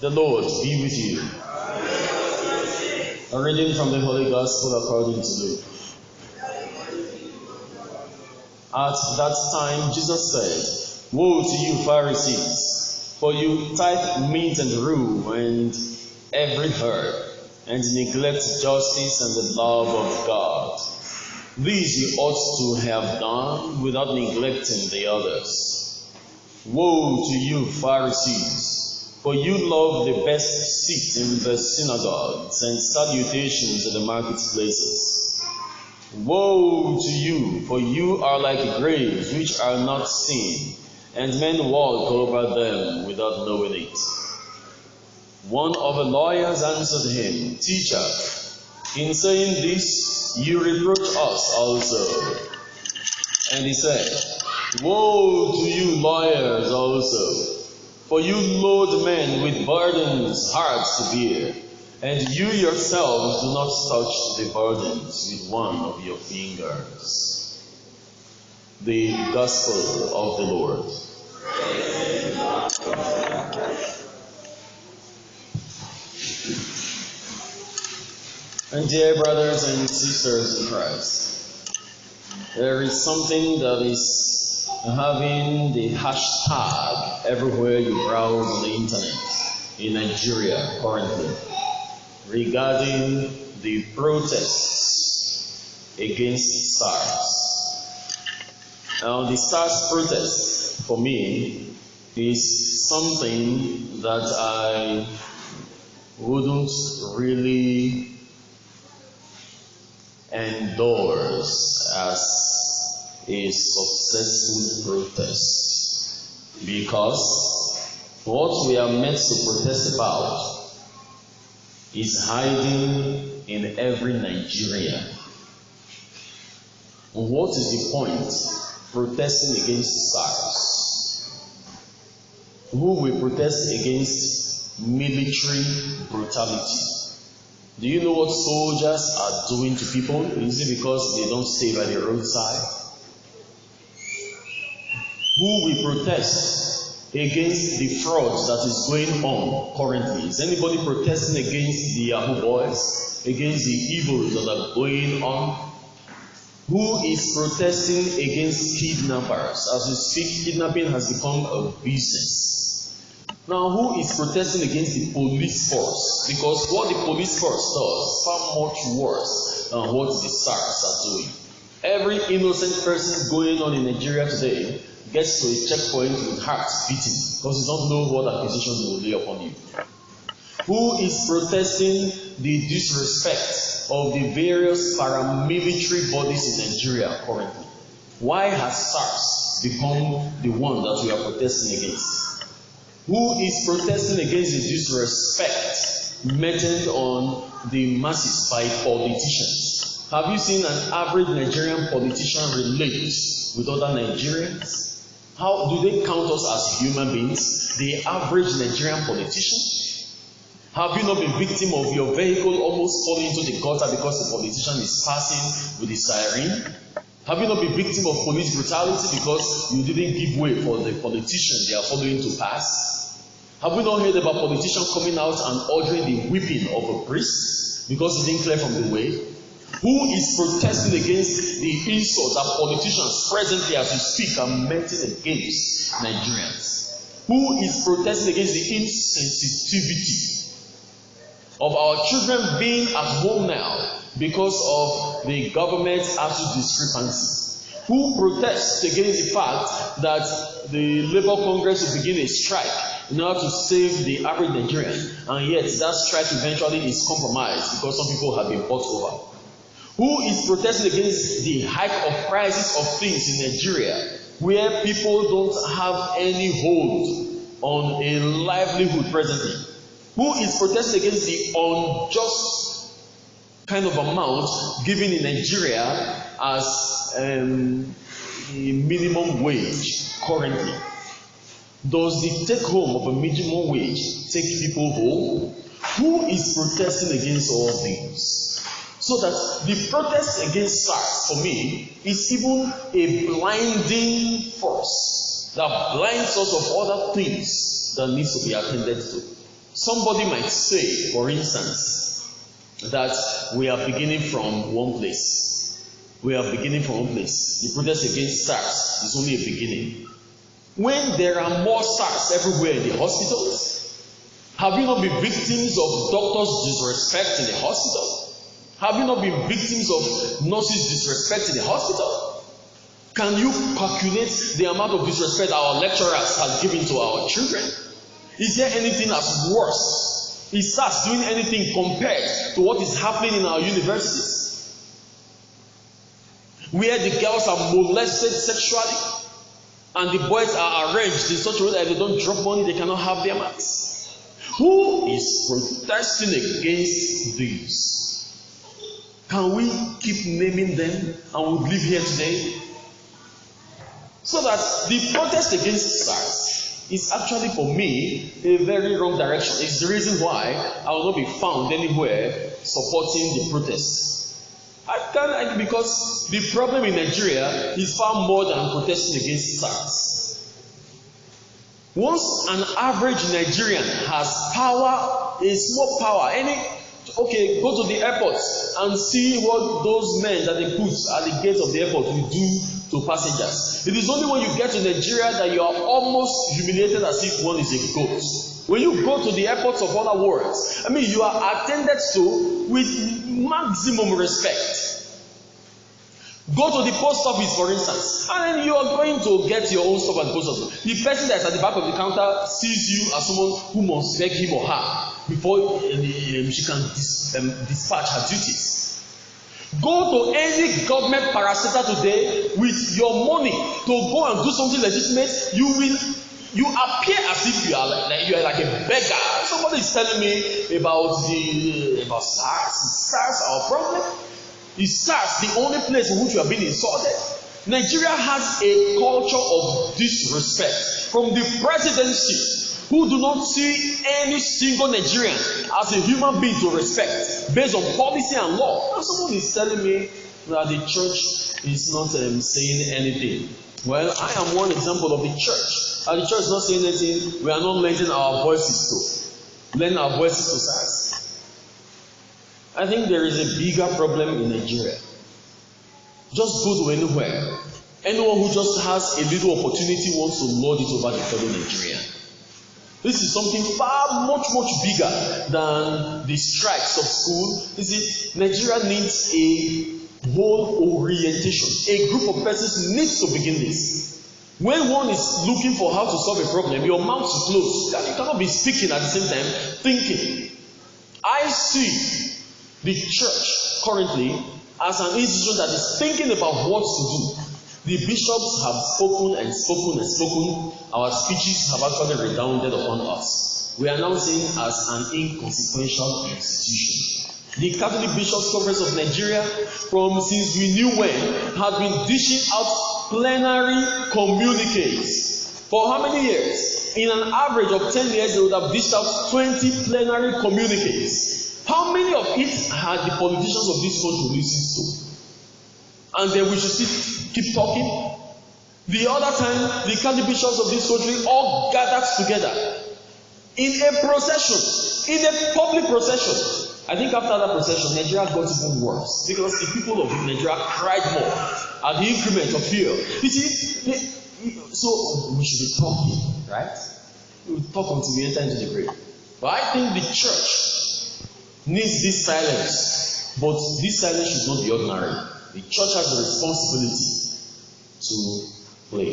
The Lord be with you. A reading from the Holy Gospel according to Luke. At that time Jesus said, Woe to you, Pharisees, for you tithe mint and rue and every herb, and neglect justice and the love of God. These you ought to have done without neglecting the others. Woe to you, Pharisees, for you love the best seats in the synagogues and salutations in the marketplaces. Woe to you, for you are like graves which are not seen, and men walk over them without knowing it. One of the lawyers answered him, Teacher, in saying this, you reproach us also. And he said, Woe to you, lawyers also, for you load men with burdens hard to bear, and you yourselves do not touch the burdens with one of your fingers. The Gospel of the Lord. And dear brothers and sisters in Christ, there is something that is having the hashtag everywhere you browse on the internet in Nigeria currently regarding the protests against SARS. Now, the SARS protest for me is something that I wouldn't really endorse as a successful protest, because what we are meant to protest about is hiding in every Nigerian. What is the point protesting against SARS? Who will protest against military brutality? Do you know what soldiers are doing to people? Is it because they don't stay by the roadside? Who will protest against the fraud that is going on currently? Is anybody protesting against the Yahoo boys? Against the evils that are going on? Who is protesting against kidnappers? As we speak, kidnapping has become a business. Now, who is protesting against the police force? Because what the police force does is far much worse than what the SARS are doing. Every innocent person going on in Nigeria today gets to a checkpoint with hearts beating because you don't know what accusation they will lay upon you. Who is protesting the disrespect of the various paramilitary bodies in Nigeria currently? Why has SARS become the one that we are protesting against? Who is protesting against the disrespect meted on the masses by politicians? Have you seen an average Nigerian politician relate with other Nigerians? How do they count us as human beings? The average Nigerian politician? Have you not been victim of your vehicle almost falling into the gutter because the politician is passing with the siren? Have you not been victim of police brutality because you didn't give way for the politician they are following to pass? Have we not heard about politicians coming out and ordering the whipping of a priest because he didn't clear from the way? Who is protesting against the insult that politicians presently as we speak are meting against Nigerians? Who is protesting against the insensitivity of our children being at home now because of the government attitude discrepancy? Who protests against the fact that the Labour Congress will begin a strike in order to save the average Nigerian, and yet that strike eventually is compromised because some people have been bought over? Who is protesting against the hike of prices of things in Nigeria, where people don't have any hold on a livelihood presently? Who is protesting against the unjust kind of amount given in Nigeria as a minimum wage currently? Does the take home of a minimum wage take people home? Who is protesting against all things? So that the protest against SARS for me is even a blinding force that blinds us of other things that needs to be attended to. Somebody might say, for instance, that we are beginning from one place. We are beginning from one place. The protest against SARS is only a beginning. When there are more SARS everywhere in the hospitals, have you not been victims of doctors' disrespect in the hospital? Have you not been victims of nurses' disrespect in the hospital? Can you calculate the amount of disrespect our lecturers have given to our children? Is there anything as worse? Is SARS doing anything compared to what is happening in our universities? Where the girls are molested sexually and the boys are arranged in such a way that if they don't drop money, they cannot have their marks. Who is protesting against this? Can we keep naming them and we'll live here today? So that the protest against SARS is actually, for me, a very wrong direction. It's the reason why I will not be found anywhere supporting the protest. Because the problem in Nigeria is far more than protesting against SARS. Once an average Nigerian has power, a small power, go to the airport and see what those men that they put at the gates of the airport will do to passengers. It is only when you get to Nigeria that you are almost humiliated as if one is a goat. When you go to the airports of other worlds, you are attended to with maximum respect. Go to the post office, for instance, and then you are going to get your own stuff at the post office. The person that is at the back of the counter sees you as someone who must beg him or her before she can dispatch her duties. Go to any government parastatal today with your money to go and do something legitimate. You appear as if you are like a beggar. Somebody is telling me about SARS. Is SARS our problem? Is SARS the only place in which you are being insulted? Nigeria has a culture of disrespect from the presidency, who do not see any single Nigerian as a human being to respect based on policy and law. And someone is telling me that the church is not saying anything. Well, I am one example of the church. And the church is not saying anything. We are not lending our voices to. Lend our voices to SARS. I think there is a bigger problem in Nigeria. Just go to anywhere. Anyone who just has a little opportunity wants to lord it over the fellow Nigerian. This is something far much bigger than the strikes of school. You see, Nigeria needs a whole orientation. A group of persons needs to begin this. When one is looking for how to solve a problem, your mouth is closed. You cannot be speaking at the same time thinking. I see the church currently as an institution that is thinking about what to do. The bishops have spoken and spoken and spoken. Our speeches have actually redounded upon us. We are now seen as an inconsequential institution. The Catholic Bishops' Conference of Nigeria, since we knew when, had been dishing out plenary communiques. For how many years? In an average of 10 years, they would have dished out 20 plenary communiques. How many of it had the politicians of this country listened to? And then we should still keep talking. The other time, the Catholic bishops of this country all gathered together in a procession, in a public procession. I think after that procession, Nigeria got even worse because the people of Nigeria cried more at the increment of fear. You see, so we should be talking, right? We will talk until we enter into the grave. But I think the church needs this silence, but this silence should not be ordinary. The church has a responsibility to play.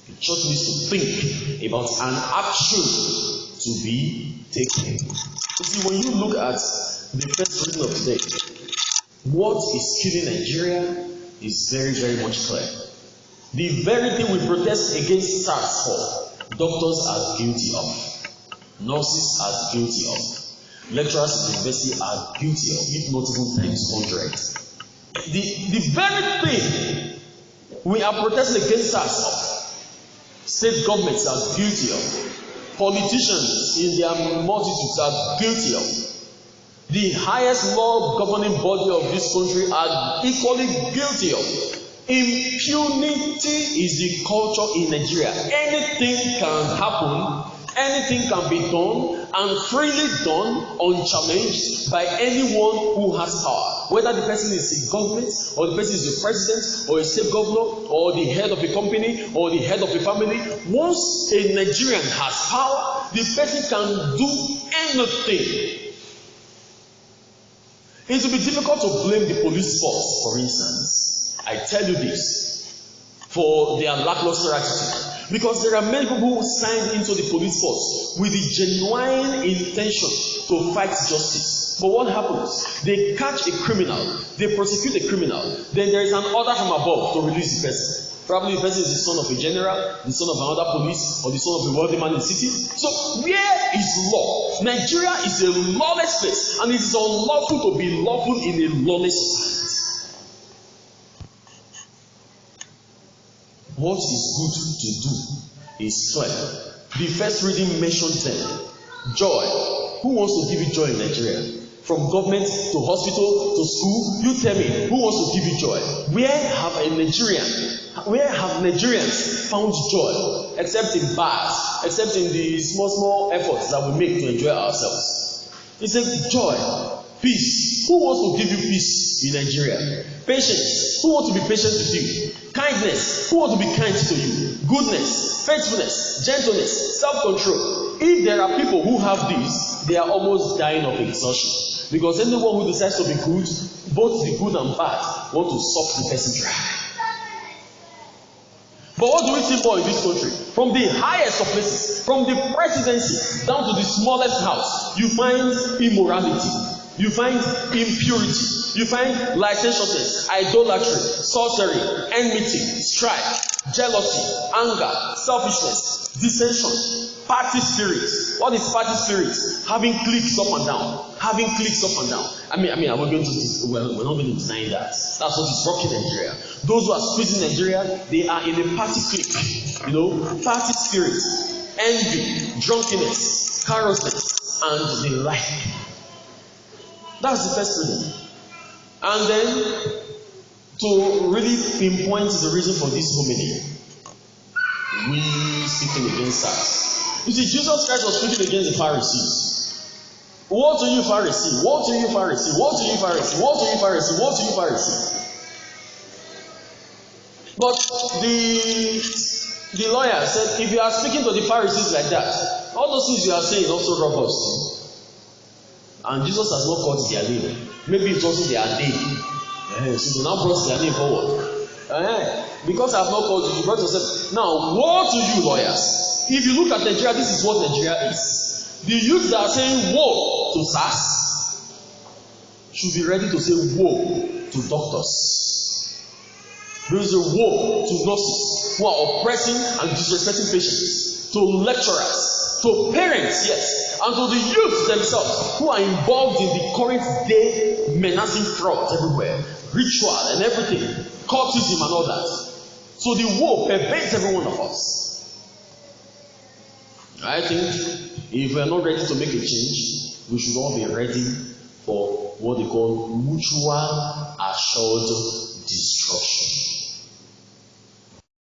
The church needs to think about an action to be taken. You see, when you look at the first reading of today, what is killing Nigeria is very, very much clear. The very thing we protest against SARS for, doctors are guilty of, nurses are guilty of, lecturers at the university are guilty of, if not even times 100. The very thing we are protesting against SARS of, state governments are guilty of, politicians in their multitudes are guilty of, the highest law governing body of this country are equally guilty of. Impunity is the culture in Nigeria. Anything can happen Anything can be done and freely done unchallenged by anyone who has power. Whether the person is a government, or the person is a president, or a state governor, or the head of a company, or the head of a family. Once a Nigerian has power, the person can do anything. It will be difficult to blame the police force, for instance. I tell you this, for their lackluster attitude. Because there are many people who signed into the police force with the genuine intention to fight justice. But what happens? They catch a criminal, they prosecute a criminal, then there is an order from above to release the person. Probably the person is the son of a general, the son of another police, or the son of a wealthy man in the city. So where is law? Nigeria is a lawless place, and it is unlawful to be lawful in a lawless society. What is good to do is clear. The first reading mentioned them. Joy. Who wants to give you joy in Nigeria? From government to hospital to school, you tell me, who wants to give you joy? Where have Nigerians found joy? Except in bars, except in the small efforts that we make to enjoy ourselves. It's a joy. Peace. Who wants to give you peace in Nigeria? Patience. Who wants to be patient with you? Kindness. Who wants to be kind to you? Goodness, faithfulness, gentleness, self-control. If there are people who have this, they are almost dying of exhaustion. Because anyone who decides to be good, both the good and bad, want to suck the person dry. But what do we see more in this country? From the highest of places, from the presidency down to the smallest house, you find immorality, you find impurity, you find licentiousness, idolatry, sorcery, enmity, strife, jealousy, anger, selfishness, dissension, party spirit. What is party spirit? Having cliques up and down. Having cliques up and down. we're not going to deny that. That's what is rocking Nigeria. Those who are squeezing Nigeria, they are in a party clique. Party spirit, envy, drunkenness, carousel, and the like. That's the first reason. And then, to really pinpoint the reason for this homily, we speaking against sex. You see, Jesus Christ was speaking against the Pharisees. Woe to you, Pharisee! Woe to you, Pharisee! Woe to you, Pharisee! Woe to you, Pharisee! Woe to you, Pharisee! But the lawyer said, if you are speaking to the Pharisees like that, all those things you are saying also rob us. And Jesus has not called their name. Maybe it's also their day. So they now brought their name forward. Because I have not called you, you brought yourself. Now, woe to you, lawyers! If you look at Nigeria, this is what Nigeria is. The youth that are saying woe to SARS should be ready to say woe to doctors. There is a woe to nurses who are oppressing and disrespecting patients, to lecturers, to parents, yes, and to the youth themselves who are involved in the current day menacing fraud everywhere, ritual and everything, cultism and all that. So the woe pervades every one of us. I think if we are not ready to make a change, we should all be ready for what they call mutual assured